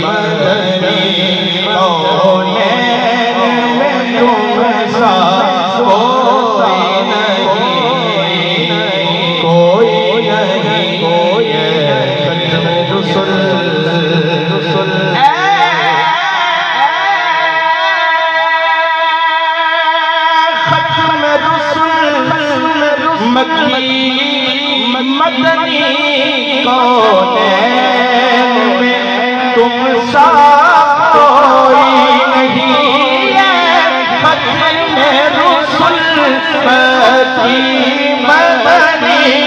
مدنی کونین میں تم سا کوئی نہیں، کوئی نہیں، کوئی ختم رسل مکی مدنی کونین میں تم سا کوئی نہیں، ختم رسل مکی مدنی